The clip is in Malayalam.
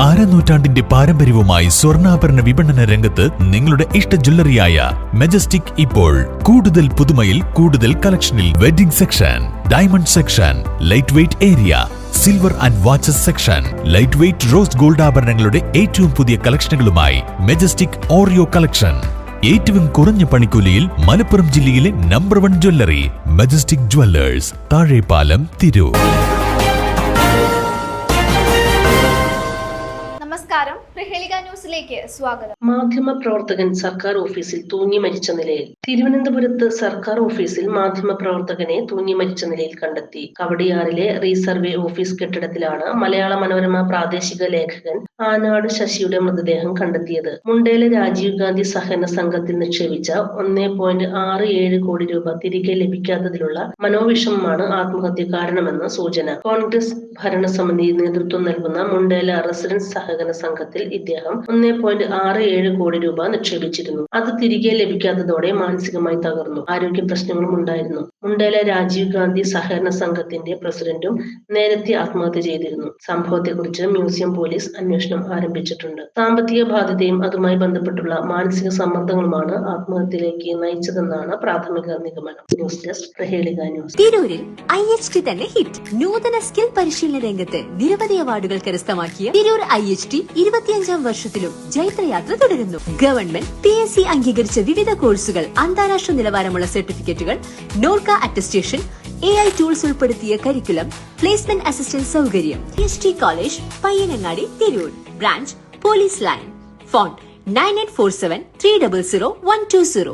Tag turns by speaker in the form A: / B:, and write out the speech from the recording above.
A: അരനൂറ്റാണ്ടിന്റെ പാരമ്പര്യവുമായി സ്വർണ്ണാഭരണ വിപണന രംഗത്ത് നിങ്ങളുടെ ഇഷ്ട ജ്വല്ലറിയായ മെജസ്റ്റിക് ഇപ്പോൾ കൂടുതൽ പുതുമയിൽ കൂടുതൽ കളക്ഷനിൽ wedding section, diamond section, light weight area, silver and watches section, light weight rose gold ആഭരണങ്ങളുടെ ഏറ്റവും പുതിയ കളക്ഷനുകളുമായി മെജസ്റ്റിക് ഓറിയോ കളക്ഷൻ. ഏറ്റവും കുറഞ്ഞ പണിക്കൂലിയിൽ മലപ്പുറം ജില്ലയിലെ number 1 jewellery majestic Jewellers, Thazhepalam, Tirur.
B: നമസ്കാരം, പ്രഹേളിക ന്യൂസിലേക്ക് സ്വാഗതം.
C: മാധ്യമപ്രവർത്തകൻ സർക്കാർ ഓഫീസിൽ തൂങ്ങി മരിച്ച നിലയിൽ. തിരുവനന്തപുരത്ത് സർക്കാർ ഓഫീസിൽ മാധ്യമപ്രവർത്തകനെ തൂങ്ങി മരിച്ച നിലയിൽ കണ്ടെത്തി. കവടിയാറിലെ റീസർവേ ഓഫീസ് കെട്ടിടത്തിലാണ് മലയാള മനോരമ പ്രാദേശിക ലേഖകൻ ആനാട് ശശിയുടെ മൃതദേഹം കണ്ടെത്തിയത്. മുണ്ടേലെ രാജീവ് ഗാന്ധി സഹകരണ സംഘത്തിൽ നിക്ഷേപിച്ച 1.67 കോടി രൂപ തിരികെ ലഭിക്കാത്തതിലുള്ള മനോവിഷമമാണ് ആത്മഹത്യ കാരണമെന്ന് സൂചന. കോൺഗ്രസ് ഭരണസമിതി നേതൃത്വം നൽകുന്ന മുണ്ടേല റെസിഡൻസ് സഹകരണ സംഘത്തിൽ ഇദ്ദേഹം 1.67 കോടി രൂപ നിക്ഷേപിച്ചിരുന്നു. അത് തിരികെ ലഭിക്കാത്തതോടെ മാനസികമായി തകർന്നു. ആരോഗ്യ പ്രശ്നങ്ങളും ഉണ്ടായിരുന്നു. മുണ്ടേല രാജീവ് ഗാന്ധി സഹകരണ സംഘത്തിന്റെ പ്രസിഡന്റും നേരത്തെ ആത്മഹത്യ ചെയ്തിരുന്നു. സംഭവത്തെക്കുറിച്ച് മ്യൂസിയം പോലീസ് അന്വേഷണം ആരംഭിച്ചിട്ടുണ്ട്. സാമ്പത്തിക ബാധ്യതയും അതുമായി ബന്ധപ്പെട്ടുള്ള മാനസിക സമ്മർദ്ദങ്ങളുമാണ് ആത്മഹത്യയിലേക്ക് നയിച്ചതെന്നാണ് പ്രാഥമിക നിഗമനം. News desk, Prahelika news.
D: തിരൂരിൽ IHT തന്നെ ഹിറ്റ്. നൂതന സ്കിൽ പരിശീലന രംഗത്ത് നിരവധി അവാർഡുകൾ കരസ്ഥമാക്കിയ തിരൂർ IHT 25ാം വർഷത്തിലും ജൈത്രയാത്ര തുടരുന്നു. ഗവൺമെന്റ് PSC അംഗീകരിച്ച വിവിധ കോഴ്സുകൾ, അന്താരാഷ്ട്ര നിലവാരമുള്ള സർട്ടിഫിക്കറ്റുകൾ, നോർക്ക അറ്റസ്റ്റേഷൻ, AI ടൂൾസ് ഉൾപ്പെടുത്തിയ കരിക്കുലം, പ്ലേസ്മെന്റ് അസിസ്റ്റന്റ് സൗകര്യം. IHT college, Payyanangadi, Tirur. Branch police line. Phone 9847 300 120.